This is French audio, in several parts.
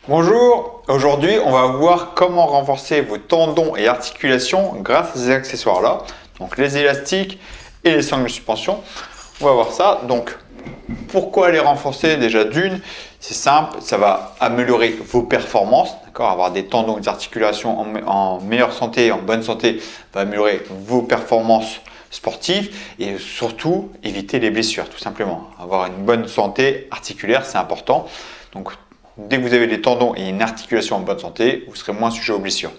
Bonjour, aujourd'hui on va voir comment renforcer vos tendons et articulations grâce à ces accessoires là, donc les élastiques et les sangles de suspension. On va voir ça. Donc pourquoi les renforcer? Déjà d'une, c'est simple, ça va améliorer vos performances, d'accord. Avoir des tendons et des articulations en meilleure santé, en bonne santé, va améliorer vos performances sportives et surtout éviter les blessures, tout simplement. Avoir une bonne santé articulaire, c'est important. Donc dès que vous avez des tendons et une articulation en bonne santé, vous serez moins sujet aux blessures.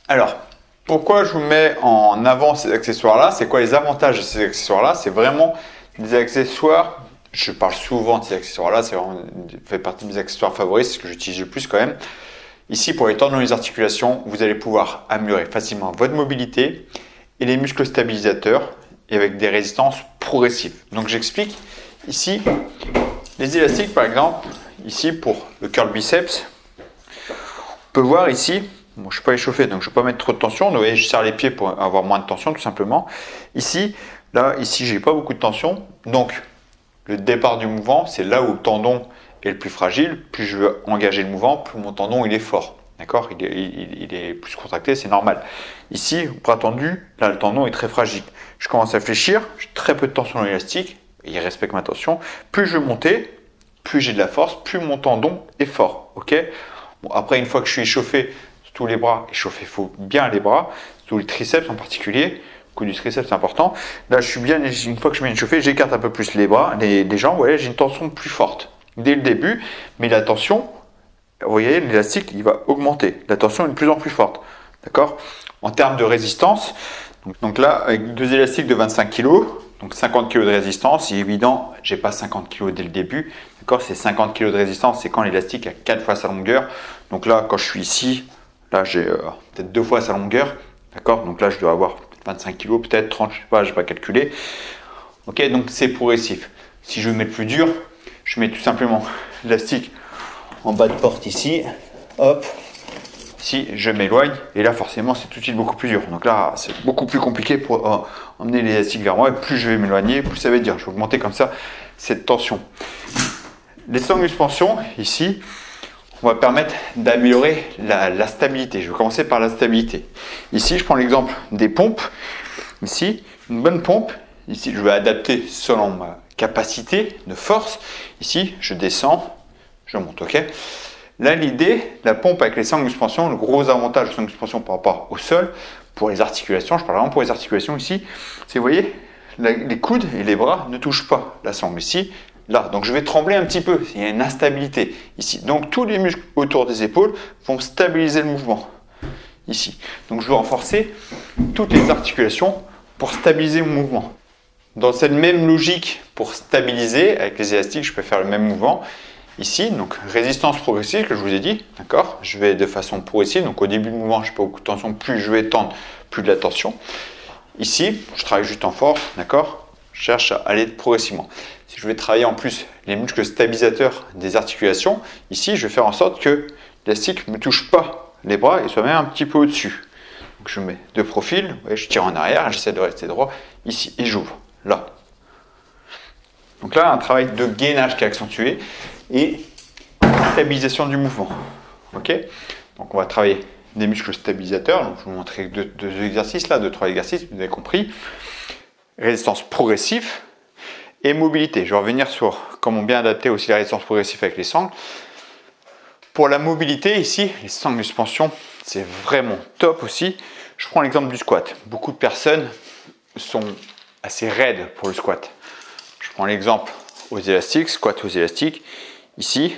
Alors, pourquoi je vous mets en avant ces accessoires-là? C'est quoi les avantages de ces accessoires-là? C'est vraiment des accessoires, je parle souvent de ces accessoires-là, ça fait partie de mes accessoires favoris, c'est ce que j'utilise le plus quand même. Ici, pour les tendons et les articulations, vous allez pouvoir améliorer facilement votre mobilité et les muscles stabilisateurs et avec des résistances progressives. Donc j'explique. Ici, les élastiques par exemple, ici pour le curl biceps, on peut voir ici, bon, je ne suis pas échauffé donc je ne vais pas mettre trop de tension, vous voyez, je serre les pieds pour avoir moins de tension tout simplement. Ici, j'ai pas beaucoup de tension, donc le départ du mouvement, c'est là où le tendon est le plus fragile. Plus je veux engager le mouvement, plus mon tendon il est fort, d'accord, il est plus contracté, c'est normal. Ici, au bras tendu, là le tendon est très fragile. Je commence à fléchir, j'ai très peu de tension dans l'élastique, il respecte ma tension. Plus je veux monter, plus j'ai de la force, plus mon tendon est fort. Ok. Bon, après, une fois que je suis échauffé, tous les bras, échauffé, il faut bien les bras, tous les triceps en particulier. Le coup du triceps, c'est important. Là, je suis bien, une fois que je suis bien échauffé, j'écarte un peu plus les bras, les jambes. Vous voyez, j'ai une tension plus forte dès le début, mais la tension, vous voyez, l'élastique, il va augmenter. La tension est de plus en plus forte. D'accord. En termes de résistance, donc là, avec deux élastiques de 25 kg, donc 50 kg de résistance, c'est évident, j'ai pas 50 kg dès le début, d'accord, c'est 50 kg de résistance, c'est quand l'élastique a 4 fois sa longueur. Donc là, quand je suis ici, là j'ai peut-être 2 fois sa longueur, d'accord, donc là je dois avoir 25 kg, peut-être 30, je sais pas, je vais pas calculer. Ok, donc c'est progressif. Si je veux mettre plus dur, je mets tout simplement l'élastique en bas de porte ici, hop. Si je m'éloigne, et là forcément c'est tout de suite beaucoup plus dur. Donc là c'est beaucoup plus compliqué pour emmener l'élastique vers moi, et plus je vais m'éloigner, plus ça va être dur. Je vais augmenter comme ça cette tension. Les sangles de suspension, ici, on va permettre d'améliorer la stabilité. Je vais commencer par la stabilité. Ici je prends l'exemple des pompes. Ici, une bonne pompe. Ici je vais adapter selon ma capacité de force. Ici je descends, je monte, ok. Là, l'idée, la pompe avec les sangles de suspension, le gros avantage de sangles de suspension par rapport au sol, pour les articulations, je parle vraiment pour les articulations ici, c'est, vous voyez, les coudes et les bras ne touchent pas la sangle ici, là. Donc, je vais trembler un petit peu, il y a une instabilité ici. Donc, tous les muscles autour des épaules vont stabiliser le mouvement ici. Donc, je vais renforcer toutes les articulations pour stabiliser mon mouvement. Dans cette même logique, pour stabiliser, avec les élastiques, je peux faire le même mouvement. Ici, donc résistance progressive que je vous ai dit, d'accord. Je vais de façon progressive, donc au début du mouvement, je n'ai pas beaucoup de tension, plus je vais tendre, plus de la tension. Ici, je travaille juste en force, d'accord. Je cherche à aller progressivement. Si je vais travailler en plus les muscles stabilisateurs des articulations, ici, je vais faire en sorte que l'élastique ne me touche pas les bras et soit même un petit peu au-dessus. Donc je mets de profil, vous voyez, je tire en arrière, j'essaie de rester droit, ici, et j'ouvre, là. Donc là, un travail de gainage qui est accentué et stabilisation du mouvement. Ok. Donc on va travailler des muscles stabilisateurs. Donc je vais vous montrer deux exercices là, 2-3 exercices, vous avez compris. Résistance progressive et mobilité. Je vais revenir sur comment bien adapter aussi la résistance progressive avec les sangles. Pour la mobilité ici, les sangles de suspension, c'est vraiment top aussi. Je prends l'exemple du squat. Beaucoup de personnes sont assez raides pour le squat. Je prends l'exemple aux élastiques, squat aux élastiques. Ici,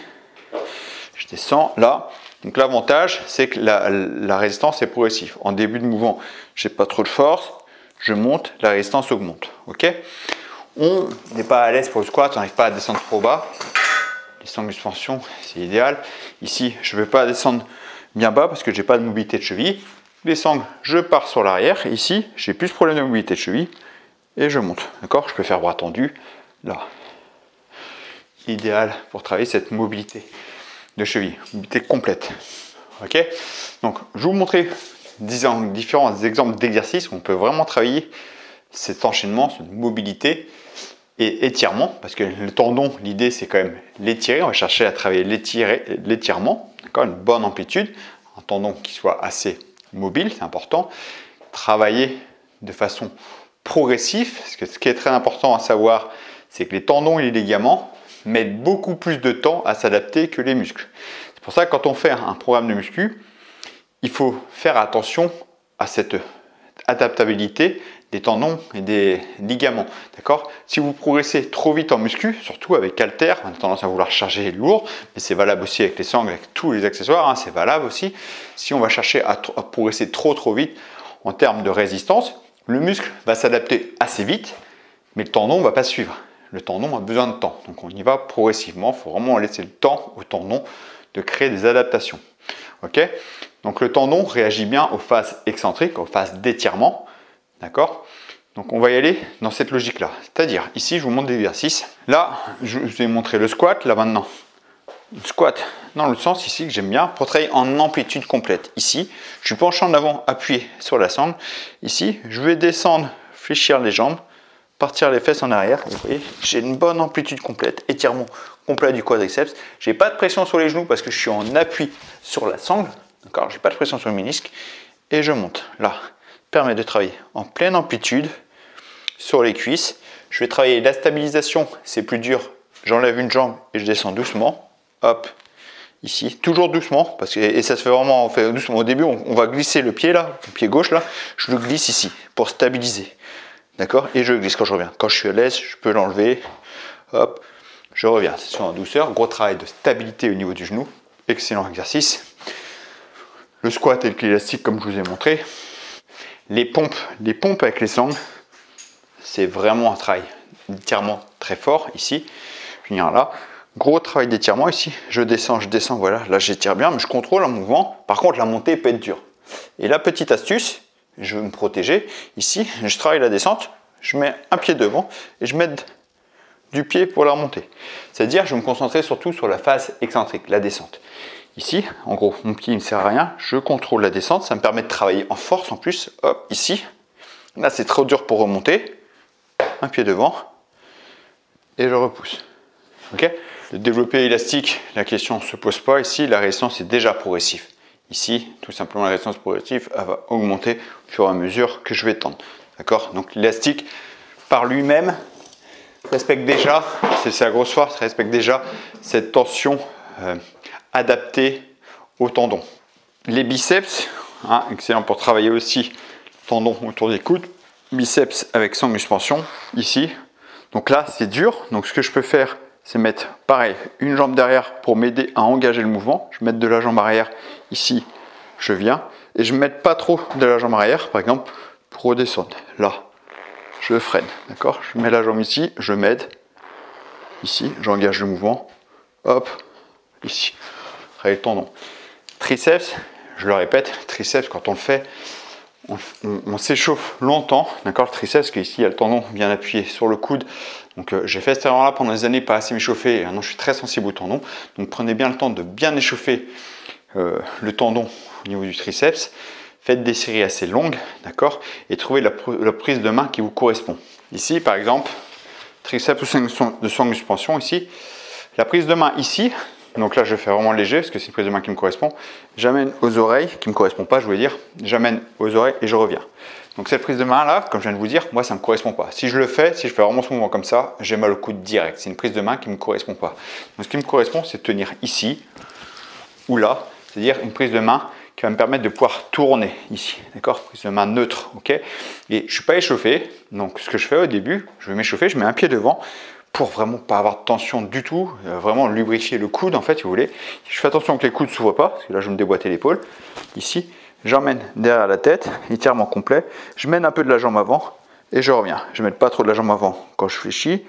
je descends là. Donc l'avantage, c'est que la résistance est progressive. En début de mouvement, je n'ai pas trop de force. Je monte, la résistance augmente. Ok. On n'est pas à l'aise pour le squat, on n'arrive pas à descendre trop bas. Les sangles de suspension, c'est idéal. Ici, je ne vais pas descendre bien bas parce que je n'ai pas de mobilité de cheville. Les sangles, je pars sur l'arrière. Ici, j'ai plus de problème de mobilité de cheville. Et je monte. D'accord. Je peux faire bras tendu là. Idéal pour travailler cette mobilité de cheville, mobilité complète. Ok. Donc, je vais vous montrer différents exemples d'exercices où on peut vraiment travailler cet enchaînement, cette mobilité et étirement, parce que le tendon, l'idée c'est quand même l'étirer. On va chercher à travailler l'étirement, d'accord, une bonne amplitude, un tendon qui soit assez mobile, c'est important. Travailler de façon progressive, parce que ce qui est très important à savoir, c'est que les tendons et les ligaments mettent beaucoup plus de temps à s'adapter que les muscles. C'est pour ça que quand on fait un programme de muscu, il faut faire attention à cette adaptabilité des tendons et des ligaments. D'accord? Si vous progressez trop vite en muscu, surtout avec haltères, on a tendance à vouloir charger lourd, mais c'est valable aussi avec les sangles, avec tous les accessoires, hein, c'est valable aussi. Si on va chercher à progresser trop vite en termes de résistance, le muscle va s'adapter assez vite, mais le tendon ne va pas suivre. Le tendon a besoin de temps, donc on y va progressivement. Il faut vraiment laisser le temps au tendon de créer des adaptations. Ok? Donc le tendon réagit bien aux phases excentriques, aux phases d'étirement. D'accord? Donc on va y aller dans cette logique-là. C'est-à-dire, ici, je vous montre des exercices. Là, je vous ai montré le squat. Là maintenant, le squat dans le sens ici que j'aime bien pour travailler en amplitude complète. Ici, je suis penché en avant, appuyé sur la sangle. Ici, je vais descendre, fléchir les jambes, partir les fesses en arrière. Et vous voyez, j'ai une bonne amplitude complète, étirement complet du quadriceps. Je n'ai pas de pression sur les genoux parce que je suis en appui sur la sangle. D'accord, j'ai pas de pression sur le ménisque. Et je monte. Là, permet de travailler en pleine amplitude sur les cuisses. Je vais travailler la stabilisation, c'est plus dur. J'enlève une jambe et je descends doucement. Hop, ici, toujours doucement, parce que, et ça se fait vraiment, on fait doucement. Au début, on va glisser le pied là, le pied gauche là, je le glisse ici pour stabiliser. D'accord? Et je glisse quand je reviens. Quand je suis à l'aise, je peux l'enlever. Hop, je reviens. C'est en douceur. Gros travail de stabilité au niveau du genou. Excellent exercice. Le squat et le pli élastique, comme je vous ai montré. Les pompes avec les sangles, c'est vraiment un travail d'étirement très fort ici. Je vais venir là. Gros travail d'étirement ici. Je descends, voilà. Là, j'étire bien, mais je contrôle un mouvement. Par contre, la montée peut être dure. Et la petite astuce, je veux me protéger. Ici, je travaille la descente. Je mets un pied devant et je m'aide du pied pour la remontée. C'est-à-dire, je vais me concentrer surtout sur la phase excentrique, la descente. Ici, en gros, mon pied ne sert à rien. Je contrôle la descente. Ça me permet de travailler en force en plus. Hop, ici. Là, c'est trop dur pour remonter. Un pied devant. Et je repousse. Ok? Le développé élastique, la question ne se pose pas. Ici, la résistance est déjà progressive. Ici, tout simplement, la résistance progressive elle va augmenter au fur et à mesure que je vais tendre. D'accord? Donc, l'élastique, par lui-même, respecte déjà, c'est la grosse force, respecte déjà cette tension adaptée au tendon. Les biceps, hein, excellent pour travailler aussi tendon autour des coudes. Biceps avec sangle suspension, ici. Donc là, c'est dur. Donc, ce que je peux faire, c'est mettre, pareil, une jambe derrière pour m'aider à engager le mouvement. Je vais mettre de la jambe arrière ici, je viens. Et je ne mets pas trop de la jambe arrière, par exemple, pour redescendre. Là, je freine, d'accord? Je mets la jambe ici, je m'aide. Ici, j'engage le mouvement. Hop, ici. Travailler le tendon. Triceps, je le répète, triceps, quand on le fait, on s'échauffe longtemps, d'accord? Le triceps, parce qu'ici, il y a le tendon bien appuyé sur le coude. Donc, j'ai fait cette erreur-là pendant des années, pas assez m'échauffer. Et maintenant, je suis très sensible au tendon. Donc, prenez bien le temps de bien échauffer le tendon au niveau du triceps. Faites des séries assez longues, d'accord? Et trouvez la prise de main qui vous correspond. Ici, par exemple, triceps de sangle suspension, ici. La prise de main ici, donc là je fais vraiment léger parce que c'est une prise de main qui me correspond. J'amène aux oreilles, qui ne me correspond pas, je voulais dire. J'amène aux oreilles et je reviens. Donc cette prise de main là, comme je viens de vous dire, moi ça ne me correspond pas. Si je fais vraiment ce mouvement comme ça, j'ai mal au coude direct. C'est une prise de main qui ne me correspond pas. Donc ce qui me correspond, c'est de tenir ici ou là, c'est-à-dire une prise de main qui va me permettre de pouvoir tourner ici, d'accord? Prise de main neutre, ok? Et je ne suis pas échauffé, donc ce que je fais au début, je vais m'échauffer, je mets un pied devant pour vraiment pas avoir de tension du tout, vraiment lubrifier le coude en fait, si vous voulez. Je fais attention que les coudes ne s'ouvrent pas, parce que là je vais me déboîter l'épaule. Ici, j'emmène derrière la tête, étirement complet, je mène un peu de la jambe avant et je reviens. Je ne mets pas trop de la jambe avant quand je fléchis,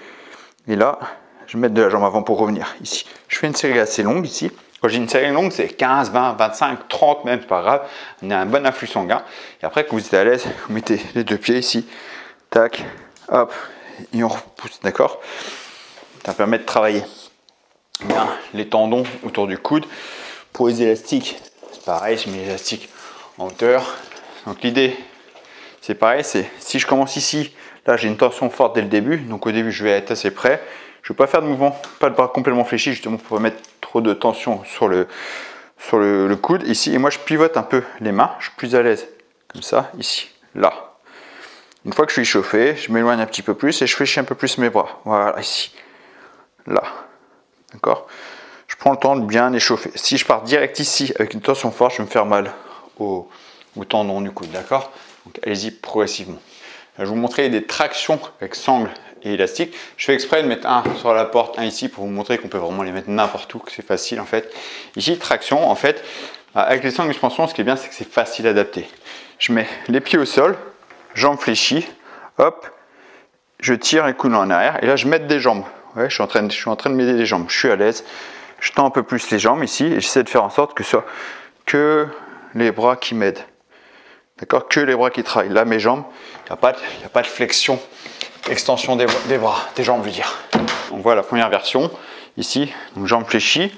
et là, je mets de la jambe avant pour revenir ici. Je fais une série assez longue ici. Quand j'ai une série longue, c'est 15, 20, 25, 30 même, c'est pas grave. On a un bon afflux sanguin. Et après, quand vous êtes à l'aise, vous mettez les deux pieds ici. Tac, hop, et on repousse, d'accord? Ça permet de travailler bien les tendons autour du coude. Pour les élastiques, c'est pareil, je mets l'élastique en hauteur. Donc l'idée, c'est pareil, c'est si je commence ici, là j'ai une tension forte dès le début. Donc au début, je vais être assez près. Je ne vais pas faire de mouvement, pas de bras complètement fléchis, justement pour pas mettre trop de tension sur le sur le coude ici. Et moi, je pivote un peu les mains. Je suis plus à l'aise. Comme ça, ici, là. Une fois que je suis chauffé, je m'éloigne un petit peu plus et je fléchis un peu plus mes bras. Voilà, ici. Là. D'accord? Je prends le temps de bien échauffer. Si je pars direct ici avec une tension forte, je vais me faire mal au tendon du coude. D'accord? Donc, allez-y progressivement. Je vais vous montrer des tractions avec sangle et élastique. Je fais exprès de mettre un sur la porte, un ici pour vous montrer qu'on peut vraiment les mettre n'importe où, que c'est facile en fait. Ici, traction, en fait, avec les sangles suspension, ce qui est bien, c'est que c'est facile à adapter. Je mets les pieds au sol, jambes fléchies, hop, je tire les coudes en arrière et là je m'aide des jambes. Ouais, je suis en train de m'aider des jambes, je suis à l'aise. Je tends un peu plus les jambes ici et j'essaie de faire en sorte que ce soit que les bras qui m'aident. D'accord? Que les bras qui travaillent. Là, mes jambes, il n'y a pas de flexion, extension des bras, des jambes, je veux dire. On voit la première version ici, donc jambes fléchies.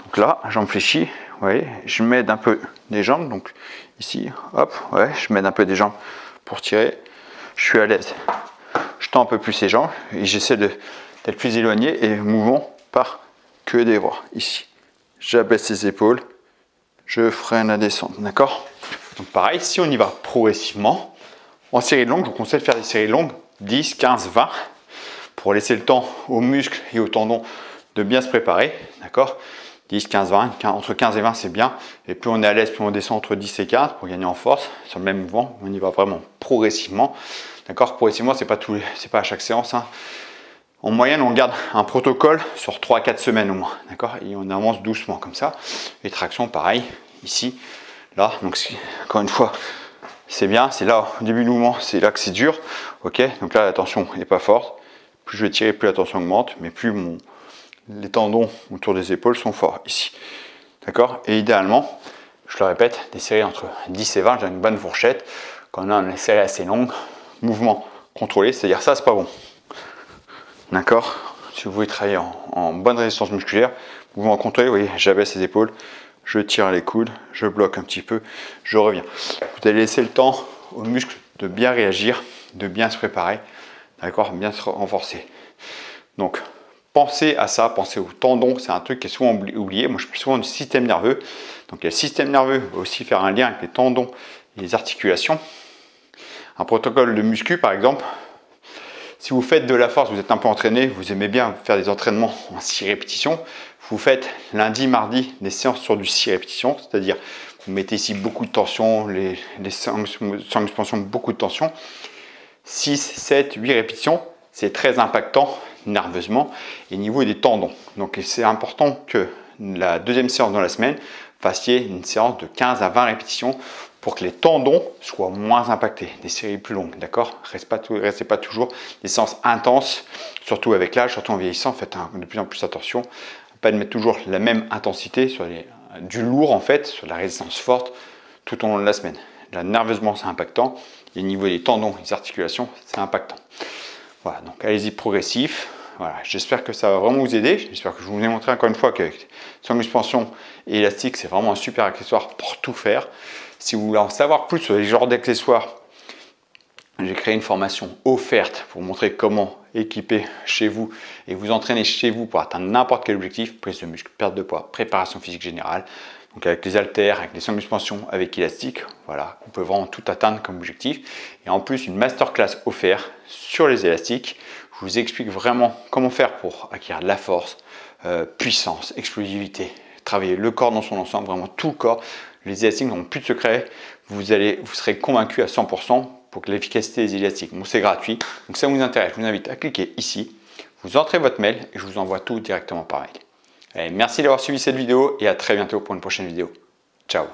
Donc là, jambes fléchies, vous voyez, je m'aide un peu des jambes. Donc ici, hop, ouais, je m'aide un peu des jambes pour tirer. Je suis à l'aise. Je tends un peu plus les jambes et j'essaie d'être plus éloigné et mouvement par que des bras. Ici, j'abaisse les épaules, je freine la descente, d'accord? Donc pareil, si on y va progressivement, en série longue, je vous conseille de faire des séries longues, 10, 15, 20, pour laisser le temps aux muscles et aux tendons de bien se préparer, d'accord? 10, 15, 20, entre 15 et 20 c'est bien, et plus on est à l'aise, plus on descend entre 10 et 15 pour gagner en force sur le même mouvement. On y va vraiment progressivement, d'accord? Progressivement, c'est pas à chaque séance, hein. En moyenne, on garde un protocole sur 3-4 semaines au moins, d'accord? Et on avance doucement comme ça. Les tractions, pareil, ici, là. Donc, encore une fois, c'est bien. C'est là, au début du mouvement, c'est là que c'est dur. Ok? Donc là, la tension n'est pas forte. Plus je vais tirer, plus la tension augmente, mais plus les tendons autour des épaules sont forts ici. D'accord? Et idéalement, je le répète, des séries entre 10 et 20, j'ai une bonne fourchette. Quand on a une série assez longue, mouvement contrôlé, c'est-à-dire ça, c'est pas bon. D'accord? Si vous voulez travailler en bonne résistance musculaire, mouvement contrôlé, vous voyez, j'abaisse les épaules, je tire les coudes, je bloque un petit peu, je reviens. Vous allez laisser le temps aux muscles de bien réagir, de bien se préparer, d'accord? Bien se renforcer. Donc, pensez à ça, pensez aux tendons, c'est un truc qui est souvent oublié. Moi, je parle souvent du système nerveux. Donc, le système nerveux va aussi faire un lien avec les tendons et les articulations. Un protocole de muscu, par exemple, si vous faites de la force, vous êtes un peu entraîné, vous aimez bien faire des entraînements en 6 répétitions, vous faites lundi, mardi des séances sur du 6 répétitions, c'est-à-dire vous mettez ici beaucoup de tension, les sangles suspension, beaucoup de tension. 6, 7, 8 répétitions, c'est très impactant nerveusement et au niveau des tendons. Donc c'est important que la deuxième séance dans la semaine, fassiez une séance de 15 à 20 répétitions pour que les tendons soient moins impactés, des séries plus longues, d'accord? Restez pas toujours des séances intenses, surtout avec l'âge, surtout en vieillissant, faites de plus en plus attention, pas de mettre toujours la même intensité sur du lourd en fait, sur la résistance forte tout au long de la semaine. Là, nerveusement, c'est impactant, et au niveau des tendons et des articulations, c'est impactant. Voilà, donc allez-y progressif. Voilà, j'espère que ça va vraiment vous aider. J'espère que je vous ai montré encore une fois qu'avec sangle suspension et élastique, c'est vraiment un super accessoire pour tout faire. Si vous voulez en savoir plus sur les genres d'accessoires, j'ai créé une formation offerte pour vous montrer comment équiper chez vous et vous entraîner chez vous pour atteindre n'importe quel objectif, prise de muscle, perte de poids, préparation physique générale. Donc avec les haltères, avec les sangles suspension, avec élastique, voilà, vous pouvez vraiment tout atteindre comme objectif. Et en plus, une masterclass offerte sur les élastiques. Je vous explique vraiment comment faire pour acquérir de la force, puissance, explosivité, travailler le corps dans son ensemble, vraiment tout le corps. Les élastiques n'ont plus de secret. Vous serez convaincu à 100% pour que l'efficacité des élastiques. Bon, c'est gratuit. Donc si ça vous intéresse, je vous invite à cliquer ici. Vous entrez votre mail et je vous envoie tout directement par mail. Allez, merci d'avoir suivi cette vidéo et à très bientôt pour une prochaine vidéo. Ciao.